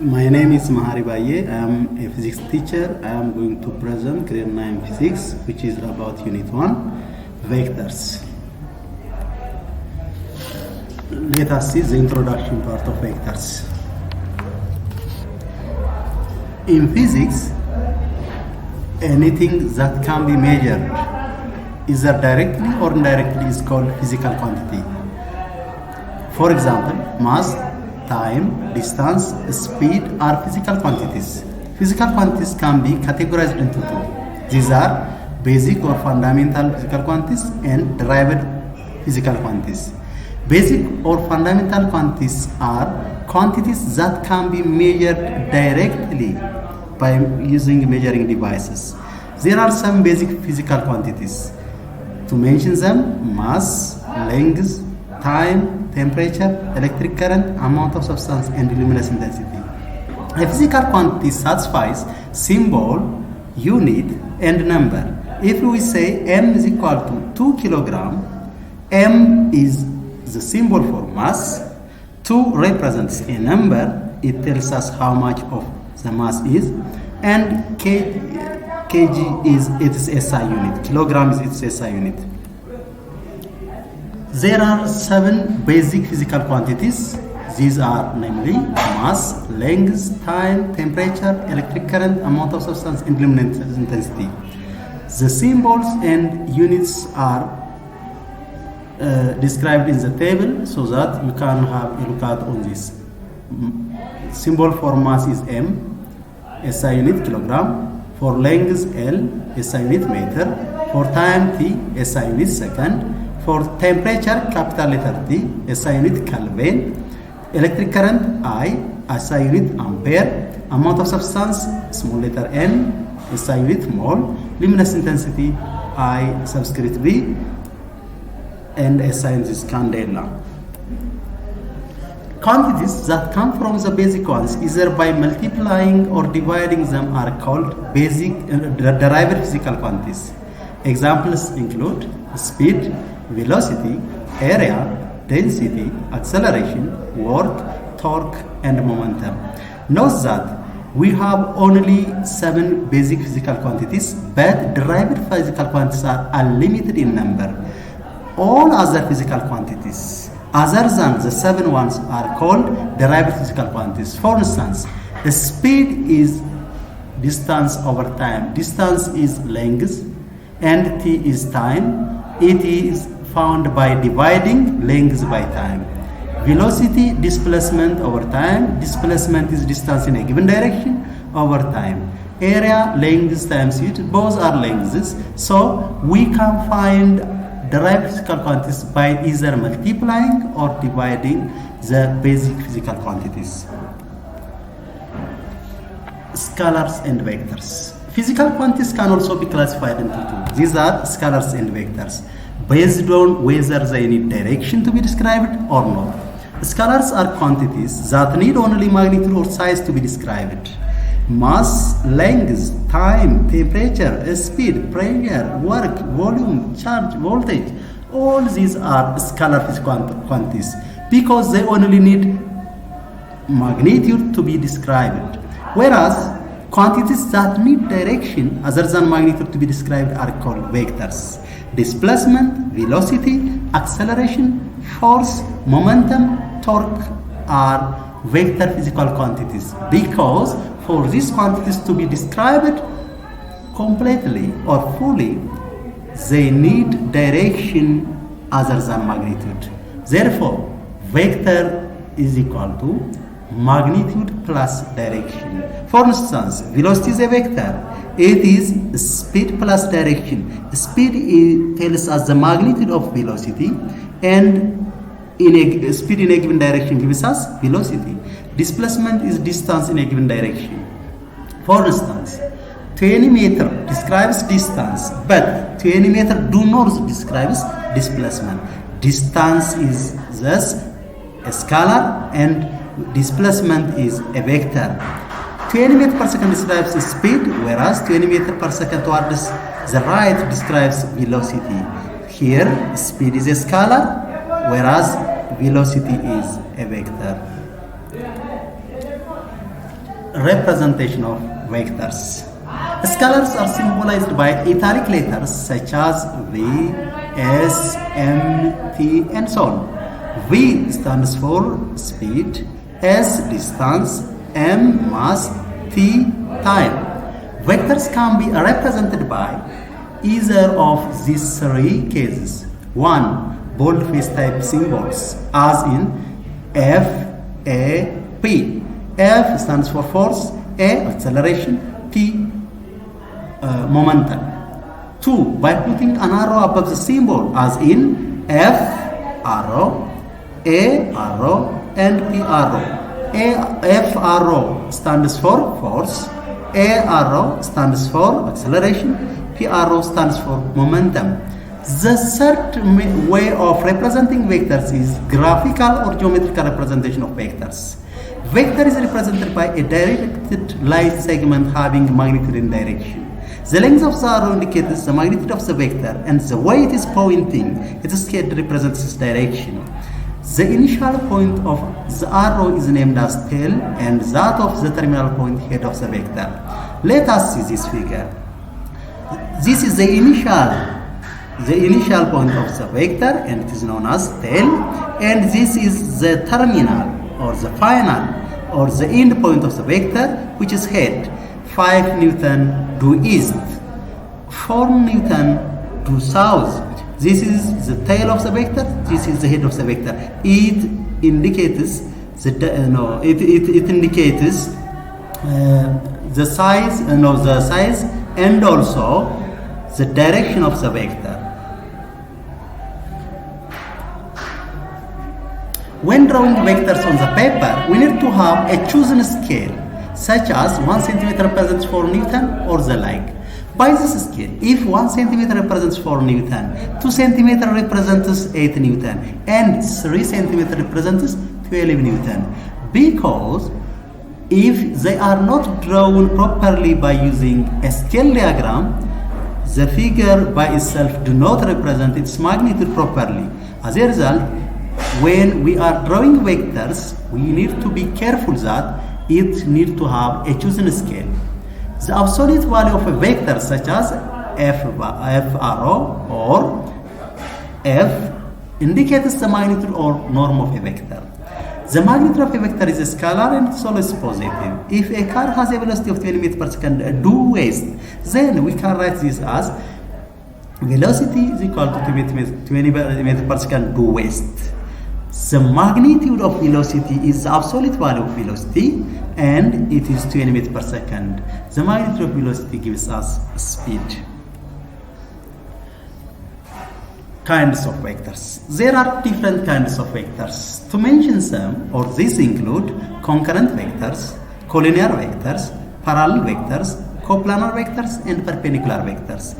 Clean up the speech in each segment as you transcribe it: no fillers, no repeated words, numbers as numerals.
My name is Mahari Baye. I am a physics teacher. I am going to present grade 9 physics, which is about unit 1, vectors. Let us see the introduction part of vectors. In physics, anything that can be measured, either directly or indirectly, is called physical quantity. For example, mass, time, distance, speed are physical quantities. Physical quantities can be categorized into two. These are basic or fundamental physical quantities and derived physical quantities. Basic or fundamental quantities are quantities that can be measured directly by using measuring devices. There are some basic physical quantities. To mention them: mass, length, time, temperature, electric current, amount of substance, and luminous intensity. A physical quantity satisfies symbol, unit, and number. If we say m is equal to 2 kilogram, m is the symbol for mass, 2 represents a number, it tells us how much of the mass is, and kg is its SI unit, kilogram is its SI unit. There are 7 basic physical quantities. These are namely mass, length, time, temperature, electric current, amount of substance, and luminous intensity. The symbols and units are described in the table so that you can have a look at on this. Symbol for mass is m, SI unit kilogram. For length L, SI unit meter. For time T, SI unit second. For temperature, capital letter T, SI unit Kelvin. Electric current I, SI unit ampere. Amount of substance, small letter n, SI unit mole. Luminous intensity I subscript B, and SI unit is candela. Quantities that come from the basic ones, either by multiplying or dividing them, are called basic derived physical quantities. Examples include speed, velocity, area, density, acceleration, work, torque, and momentum. Note that we have only 7 basic physical quantities, but derived physical quantities are unlimited in number. All other physical quantities other than the 7 ones are called derived physical quantities. For instance, the speed is distance over time. Distance is length, and t is time. It is found by dividing length by time. Velocity, displacement over time. Displacement is distance in a given direction over time. Area, length times it, both are lengths. So we can find derived physical quantities by either multiplying or dividing the basic physical quantities. Scalars and vectors. Physical quantities can also be classified into two. These are scalars and vectors, based on whether they need direction to be described or not. Scalars are quantities that need only magnitude or size to be described. Mass, length, time, temperature, speed, pressure, work, volume, charge, voltage, all these are scalar physical quantities because they only need magnitude to be described. Whereas quantities that need direction other than magnitude to be described are called vectors. Displacement, velocity, acceleration, force, momentum, torque are vector physical quantities because for these quantities to be described completely or fully, they need direction other than magnitude. Therefore, vector is equal to magnitude plus direction. For instance, velocity is a vector. It is speed plus direction. Speed tells us the magnitude of velocity, and speed in a given direction gives us velocity. Displacement is distance in a given direction. For instance, 20 meter describes distance, but 20 meter do not describes displacement. Distance is thus a scalar and displacement is a vector. 20 meters per second describes speed, whereas 20 meters per second towards the right describes velocity. Here, speed is a scalar, whereas velocity is a vector. representation of vectors. Scalars are symbolized by italic letters such as V, S, M, T, and so on. V stands for speed, S distance, M mass, T time. Vectors can be represented by either of these three cases. 1. Boldface type symbols, as in F, A, P. F stands for force, A acceleration, P momentum. 2. By putting an arrow above the symbol, as in F arrow, A arrow, and P arrow. F arrow stands for force, A arrow stands for acceleration, P arrow stands for momentum. The third way of representing vectors is graphical or geometrical representation of vectors. Vector is represented by a directed line segment having magnitude and direction. The length of the arrow indicates the magnitude of the vector, and the way it is pointing, its scale represents its direction. The initial point of the arrow is named as tail, and that of the terminal point head of the vector. Let us see this figure. This is the initial point of the vector, and it is known as tail, and this is the terminal or the final or the end point of the vector, which is head. 5 Newton due east, 4 Newton due south. This is the tail of the vector, this is the head of the vector. It indicates the size and also the direction of the vector. When drawing vectors on the paper, we need to have a chosen scale, such as 1 centimeter represents 4 Newton or the like. By this scale, if 1 centimeter represents 4 Newton, 2 centimeter represents 8 Newton, and 3 centimeter represents 12 Newton. Because if they are not drawn properly by using a scale diagram, the figure by itself do not represent its magnitude properly. As a result, when we are drawing vectors, we need to be careful that it needs to have a chosen scale. The absolute value of a vector, such as F arrow or F, indicates the magnitude or norm of a vector. The magnitude of a vector is a scalar and it's always positive. If a car has a velocity of 20 meters per second due west, then we can write this as velocity is equal to 20 meters per second due west. The magnitude of velocity is the absolute value of velocity, and it is 20 meters per second. The magnitude of velocity gives us speed. Kinds of vectors. There are different kinds of vectors. To mention some, or these include concurrent vectors, collinear vectors, parallel vectors, coplanar vectors, and perpendicular vectors.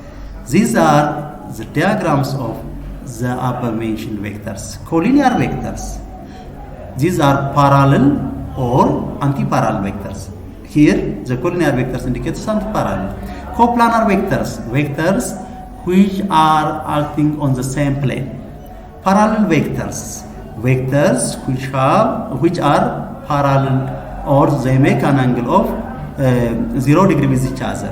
These are the diagrams of the above mentioned vectors. Collinear vectors, these are parallel or anti-parallel vectors. Here the collinear vectors indicates anti-parallel. Coplanar vectors, vectors which are acting on the same plane. Parallel vectors, vectors which are parallel or they make an angle of 0 degree with each other.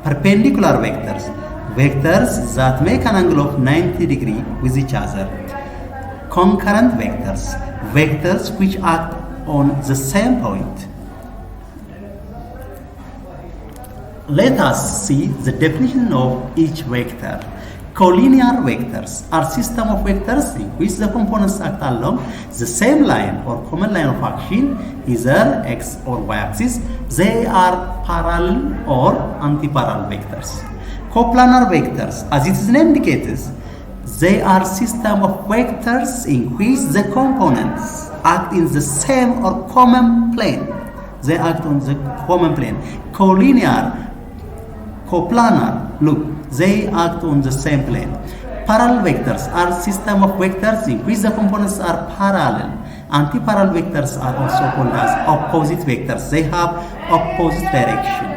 Perpendicular vectors, vectors that make an angle of 90 degree with each other. Concurrent vectors, vectors which act on the same point. Let us see the definition of each vector. Collinear vectors are system of vectors in which the components act along the same line or common line of action, either x or y axis. They are parallel or anti-parallel vectors. Coplanar vectors, as its name indicates, they are system of vectors in which the components act in the same or common plane. They act on the common plane. Collinear, coplanar, look, they act on the same plane. Parallel vectors are system of vectors in which the components are parallel. Anti-parallel vectors are also called as opposite vectors. They have opposite direction.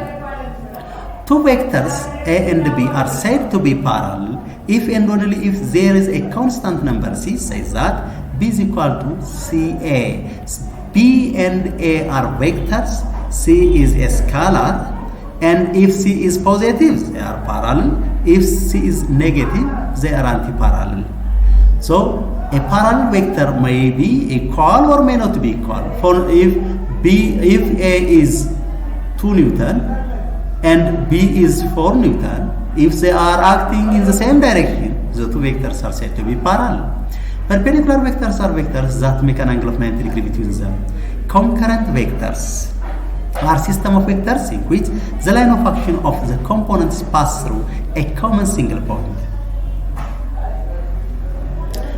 Two vectors A and B are said to be parallel if and only if there is a constant number. C says that B is equal to CA. B and A are vectors. C is a scalar, and if C is positive, they are parallel. If C is negative, they are anti-parallel. So a parallel vector may be equal or may not be equal. For if A is 2 Newton and B is 4 Newton, if they are acting in the same direction, the two vectors are said to be parallel. Perpendicular vectors are vectors that make an angle of 90 degrees between them. Concurrent vectors are system of vectors in which the line of action of the components pass through a common single point.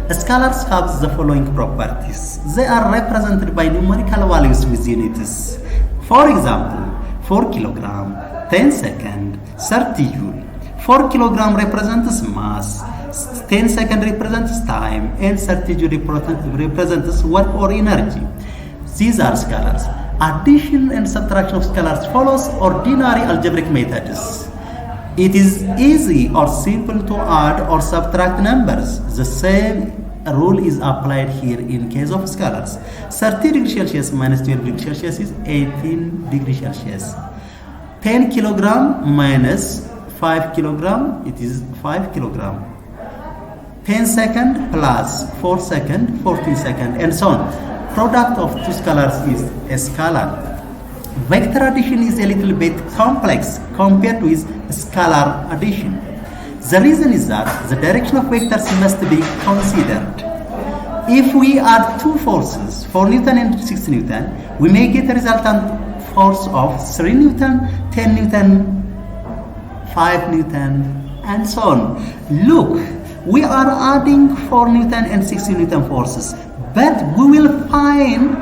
Scalars have the following properties. They are represented by numerical values with units. For example, 4 kilogram, 10 second, 30 joule. 4 kilogram represents mass, 10 second represents time, and 30 joule represents work or energy. These are scalars. Addition and subtraction of scalars follows ordinary algebraic methods. It is easy or simple to add or subtract numbers. The same rule is applied here in case of scalars. 30 degrees Celsius minus 12 degrees Celsius is 18 degrees Celsius. 10 kilogram minus 5 kilogram, it is 5 kilogram. 10 second plus 4 second, 14 second, and so on. Product of two scalars is a scalar. Vector addition is a little bit complex compared with scalar addition. The reason is that the direction of vectors must be considered. If we add two forces, 4 Newton and 6 Newton, we may get a resultant force of 3 Newton, 10 Newton, 5 Newton, and so on. Look, we are adding 4 Newton and 6 Newton forces, but we will find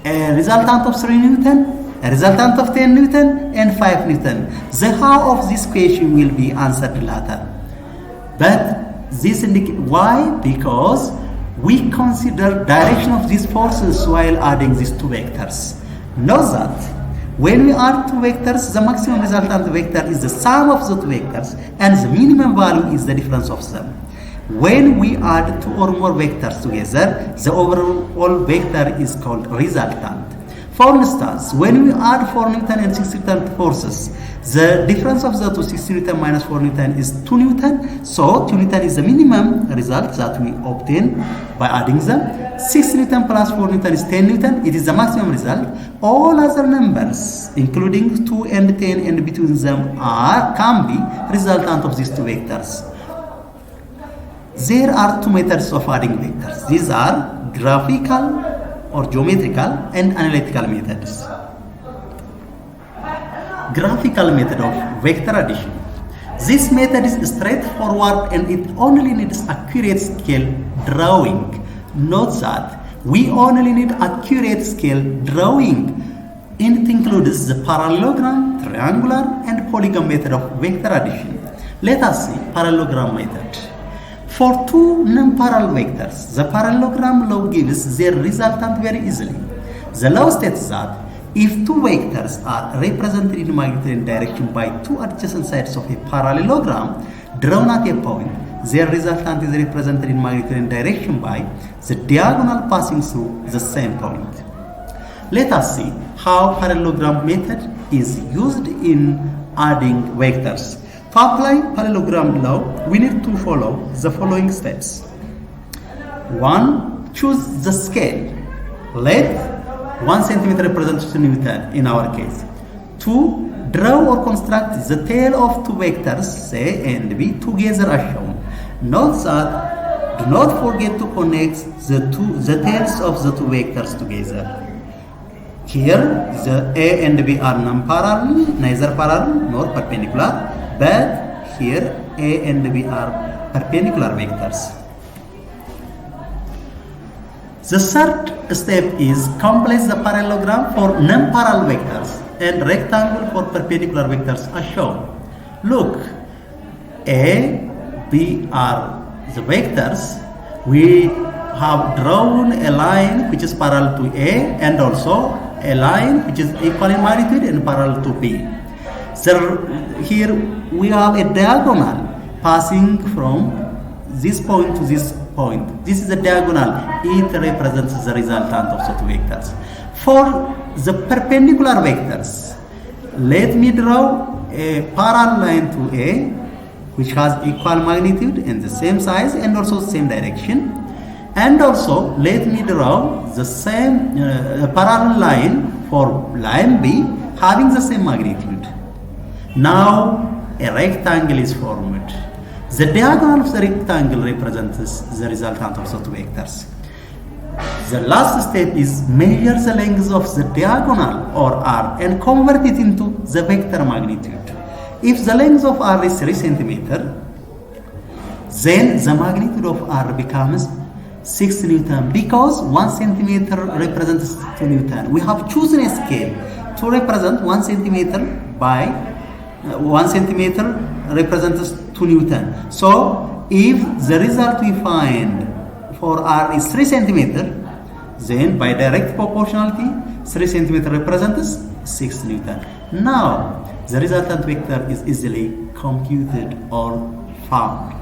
a resultant of 3 Newton, a resultant of 10 Newton, and 5 Newton. The how of this question will be answered later. But this indicates why? Because we consider direction of these forces while adding these two vectors. Note that when we add two vectors, the maximum resultant vector is the sum of the two vectors, and the minimum value is the difference of them. When we add two or more vectors together, the overall vector is called resultant. For instance, when we add 4 Newton and 6 Newton forces, the difference of the two, 6 Newton minus 4 Newton, is 2 Newton. So 2 Newton is the minimum result that we obtain by adding them. 6 Newton plus 4 Newton is 10 Newton. It is the maximum result. All other numbers, including 2 and 10 and between them, can be resultant of these two vectors. There are two methods of adding vectors. These are graphical or geometrical and analytical methods. Graphical method of vector addition. This method is straightforward and it only needs accurate scale drawing. Note that we only need accurate scale drawing. It includes the parallelogram, triangular, and polygon method of vector addition. Let us see parallelogram method. For two non-parallel vectors, the parallelogram law gives their resultant very easily. The law states that if two vectors are represented in magnitude and direction by two adjacent sides of a parallelogram drawn at a point, their resultant is represented in magnitude and direction by the diagonal passing through the same point. Let us see how parallelogram method is used in adding vectors. To apply parallelogram law, we need to follow the following steps. 1. Choose the scale. Let 1 centimeter represent 2 Newton in our case. 2. Draw or construct the tail of two vectors, A and B, together as shown. Note that do not forget to connect the tails of the two vectors together. Here, the A and B are non-parallel, neither parallel nor perpendicular. But here A and B are perpendicular vectors. The third step is complete the parallelogram for non-parallel vectors and rectangle for perpendicular vectors as shown. Look, A, B are the vectors. We have drawn a line which is parallel to A and also a line which is equal in magnitude and parallel to B. So here we have a diagonal passing from this point to this point. This is a diagonal. It represents the resultant of the two vectors. For the perpendicular vectors. Let me draw a parallel line to A, which has equal magnitude and the same size and also same direction. And also let me draw the same parallel line for line B having the same magnitude. Now a rectangle is formed. The diagonal of the rectangle represents the resultant of the two vectors. The last step is measure the length of the diagonal or R and convert it into the vector magnitude. If the length of R is 3 centimeter, then the magnitude of R becomes 6 Newton because 1 centimeter represents 2 Newton. We have chosen a scale to represent 1 centimeter by 1 centimeter represents 2 Newton. So if the result we find for R is 3 centimeter, then by direct proportionality 3 centimeter represents 6 Newton. Now the resultant vector is easily computed or found.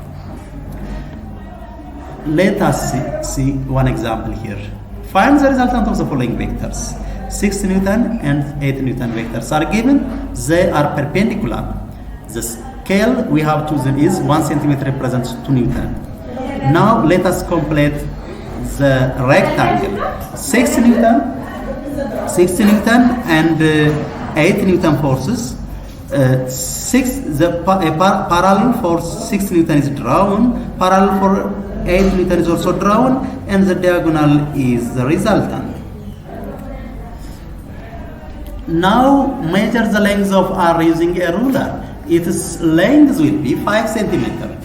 Let us see one example here. Find the resultant of the following vectors. 6 Newton and 8 Newton vectors are given. They are perpendicular. The scale we have chosen is 1 centimeter represents 2 Newton. Now let us complete the rectangle. 6 Newton and 8 Newton forces. Parallel for 6 Newton is drawn. Parallel for 8 Newton is also drawn, and the diagonal is the resultant. Now measure the length of R using a ruler. Its length will be 5 centimeter.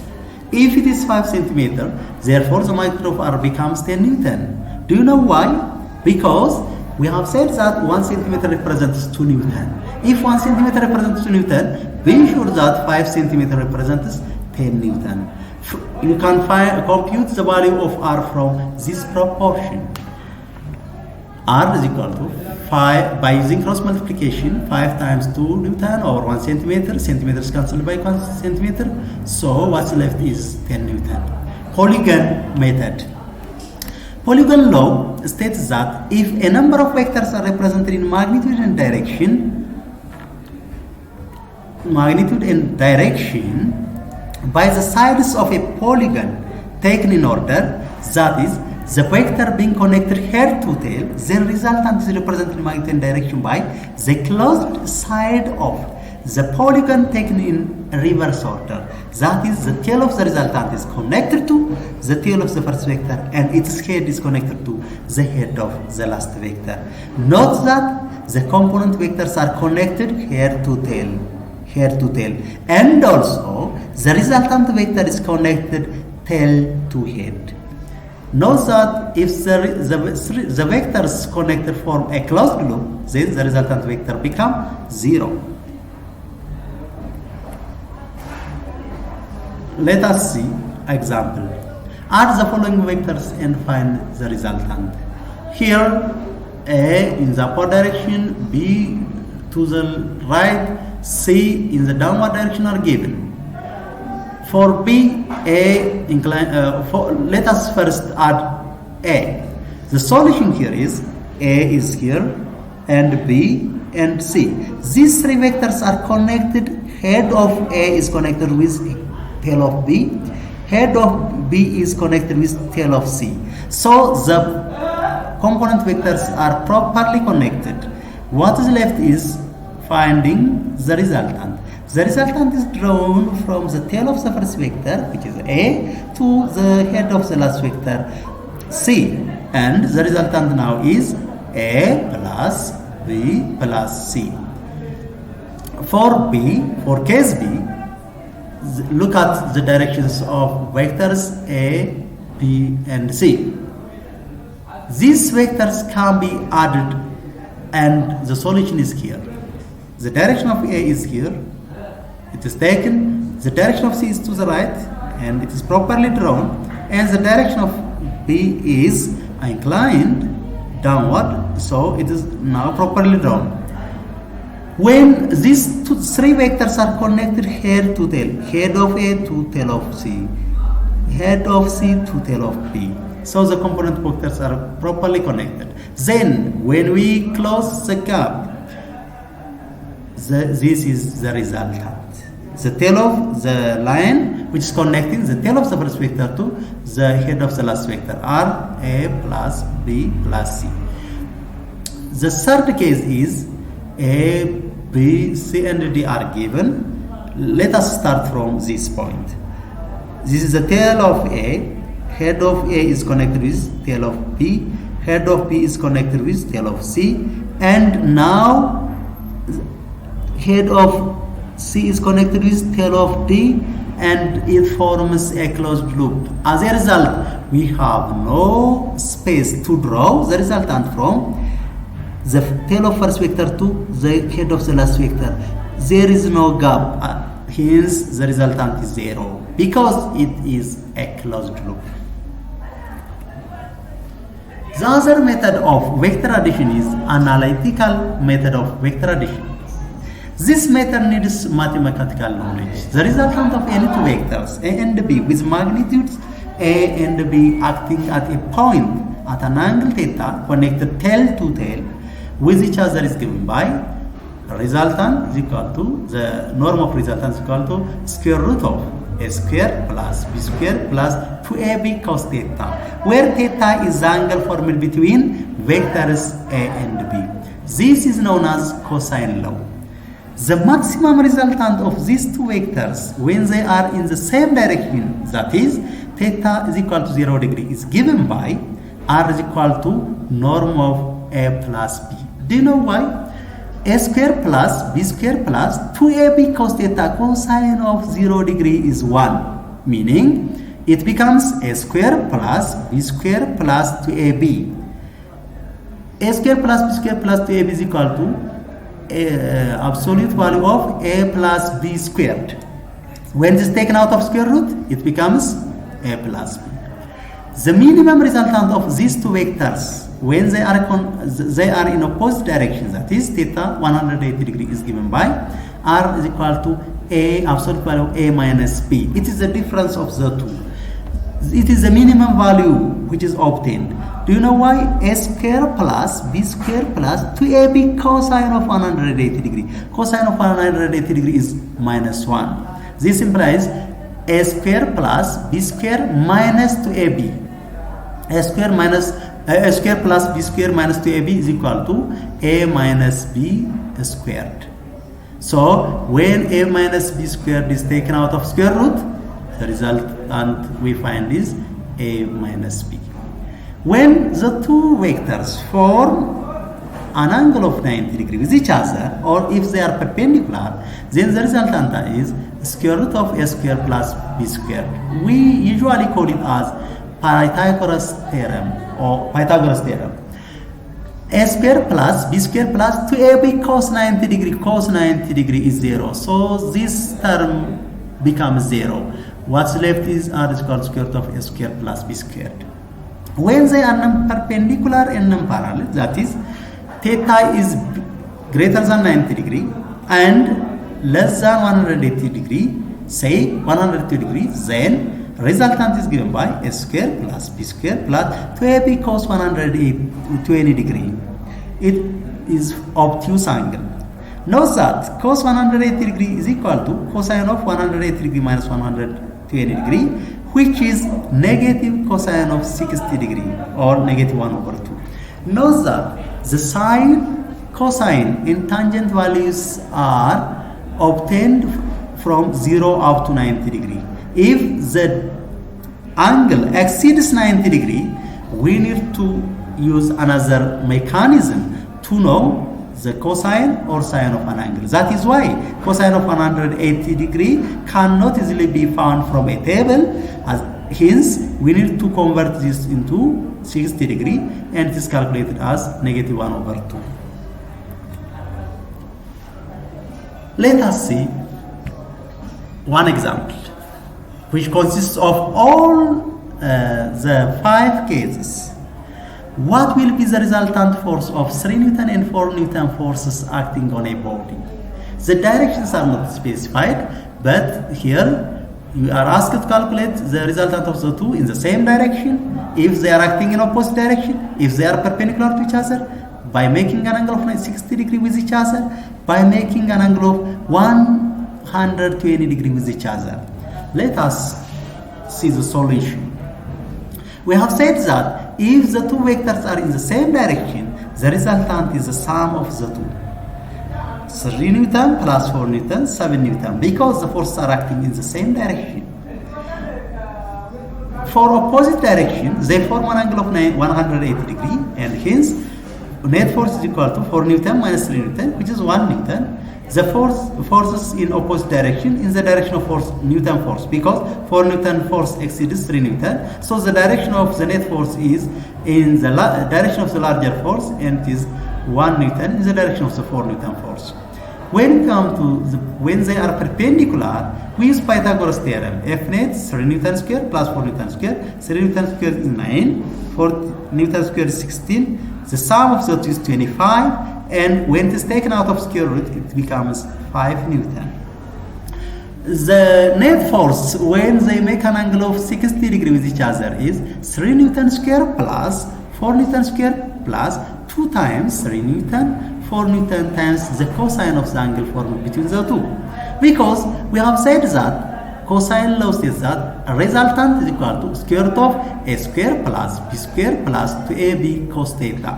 If it is 5 centimeter, therefore the magnitude of R becomes 10 Newton. Do you know why? Because we have said that 1 centimeter represents 2 Newton. If 1 centimeter represents 2 Newton, be sure that 5 centimeter represents 10 Newton. You can compute the value of R from this proportion. R is equal to 5 by using cross multiplication, 5 times 2 Newton over 1 centimeter. Centimeters cancelled by 1 centimeter. So what's left is 10 Newton. Polygon method. Polygon law states that if a number of vectors are represented in magnitude and direction by the sides of a polygon taken in order, that is, the vector being connected head to tail, then resultant is represented in magnitude and direction by the closed side of the polygon taken in reverse order. That is, the tail of the resultant is connected to the tail of the first vector and its head is connected to the head of the last vector. Note that the component vectors are connected head to tail. And also the resultant vector is connected tail to head. Note that if the vectors connected form a closed loop, then the resultant vector becomes 0. Let us see example. Add the following vectors and find the resultant. Here A in the upward direction, B to the right, C in the downward direction are given. For B, A let us first add A. The solution here is A is here and B and C. These three vectors are connected. Head of A is connected with tail of B. Head of B is connected with tail of C. So the component vectors are properly connected. What is left is finding the resultant. The resultant is drawn from the tail of the first vector, which is A, to the head of the last vector, C. And the resultant now is A plus B plus C. For case B, look at the directions of vectors A, B, and C. These vectors can be added and the solution is here. The direction of A is here. It is taken. The direction of C is to the right and it is properly drawn. And the direction of B is inclined downward. So it is now properly drawn. When these three vectors are connected head to tail, head of A to tail of C, head of C to tail of B. So the component vectors are properly connected. Then when we close the gap, this is the resultant. The tail of the line which is connecting the tail of the first vector to the head of the last vector are A plus B plus C. The third case is A, B, C and D are given. Let us start from this point. This is the tail of A. Head of A is connected with tail of B. Head of B is connected with tail of C. And now head of C is connected with tail of D, and it forms a closed loop. As a result, we have no space to draw the resultant from the tail of first vector to the head of the last vector. There is no gap, hence the resultant is 0 because it is a closed loop. The other method of vector addition is analytical method of vector addition. This method needs mathematical knowledge. The resultant of any two vectors A and B with magnitudes A and B acting at a point at an angle theta connected tail to tail with each other is given by resultant is equal to the norm of resultant is equal to square root of A square plus B square plus 2AB cos theta, where theta is the angle formed between vectors A and B. This is known as cosine law. The maximum resultant of these two vectors when they are in the same direction, that is theta is equal to 0 degree, is given by R is equal to norm of A plus B. Do you know why? A square plus B square plus 2AB cos theta cosine of 0 degree is 1, meaning it becomes A square plus B square plus 2AB. A square plus B square plus 2AB is equal to absolute value of A plus B squared. When it is taken out of square root, it becomes A plus B. The minimum resultant of these two vectors when they are in opposite directions, that is theta 180 degree, is given by R is equal to A absolute value of A minus B. It is the difference of the two. It is the minimum value which is obtained. Do you know why? A square plus B square plus 2AB cosine of 180 degree. Cosine of 180 degree is minus 1. This implies A square plus B square minus 2AB. A square plus B square minus 2AB is equal to A minus B squared. So when A minus B squared is taken out of square root, the resultant we find is A minus B. When the two vectors form an angle of 90 degrees with each other, or if they are perpendicular, then the resultant is square root of A square plus B squared. We usually call it as Pythagoras theorem or Pythagoras theorem. A square plus B square plus 2AB cos 90 degree. Cos 90 degree is 0. So this term becomes 0. What's left is R is equal to square root of A square plus B squared. When they are non-perpendicular and non-parallel, that is theta is greater than 90 degree and less than 180 degree, say 180 degrees, then resultant is given by A square plus B square plus 2AB cos 120 degree. It is obtuse angle. Note that cos 180 degree is equal to cosine of 180 degree minus 120 degree, which is negative cosine of 60 degree or negative 1 over 2. Note that the sine, cosine and tangent values are obtained from 0 up to 90 degree. If the angle exceeds 90 degree, we need to use another mechanism to know the cosine or sine of an angle. That is why cosine of 180 degree cannot easily be found from a table. Hence, we need to convert this into 60 degree, and it is calculated as negative 1 over 2. Let us see one example which consists of all the 5 cases. What will be the resultant force of 3 Newton and 4 Newton forces acting on a body? The directions are not specified, but here You are asked to calculate the resultant of the two in the same direction, if they are acting in opposite direction, if they are perpendicular to each other, by making an angle of 60 degrees with each other, by making an angle of 120 degrees with each other. Let us see the solution. We have said that if the two vectors are in the same direction, the resultant is the sum of the two. 3 Newton plus 4 Newton, 7 Newton, because the forces are acting in the same direction. For opposite direction, they form an angle of 180 degrees, and hence net force is equal to 4 Newton minus 3 Newton, which is 1 Newton. The forces in opposite direction in the direction of Newton force, because 4 Newton force exceeds 3 Newton. So the direction of the net force is in the direction of the larger force, and it is 1 Newton in the direction of the 4 Newton force. When we come to when they are perpendicular, we use Pythagoras theorem. F net 3 Newton square plus 4 Newton square. 3 Newton square is 9, 4 Newton square is 16. The sum of the two is 25, and when it is taken out of square root, it becomes 5 Newton. The net force when they make an angle of 60 degrees with each other is 3 Newton square plus 4 Newton square plus 2 times 3 Newton, 4 Newton times the cosine of the angle formed between the two. Because we have said that cosine law says that a resultant is equal to square root of a square plus b square plus 2ab cos theta.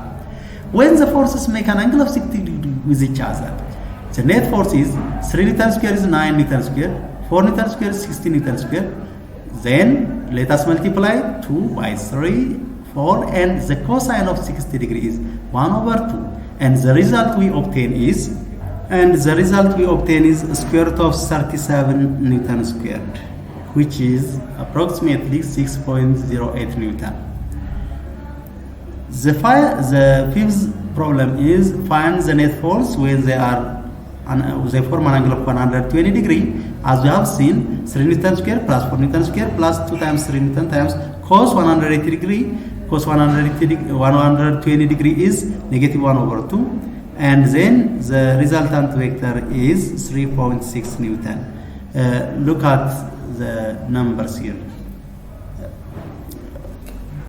When the forces make an angle of 60 degrees with each other, the net force is 3 Newton square is 9 Newton square, 4 Newton square is 16 Newton square. Then let us multiply 2 by 3, 4, and the cosine of 60 degrees is 1 over 2. And the result we obtain is square root of 37 Newton squared, which is approximately 6.08 Newton. The fifth problem is find the net force when they form an angle of 120 degrees. As we have seen, 3 Newton square plus 4 Newton square plus 2 times 3 Newton times cos 180 degree. Cos 120 degree is negative 1 over 2, and then the resultant vector is 3.6 Newton. Look at the numbers here.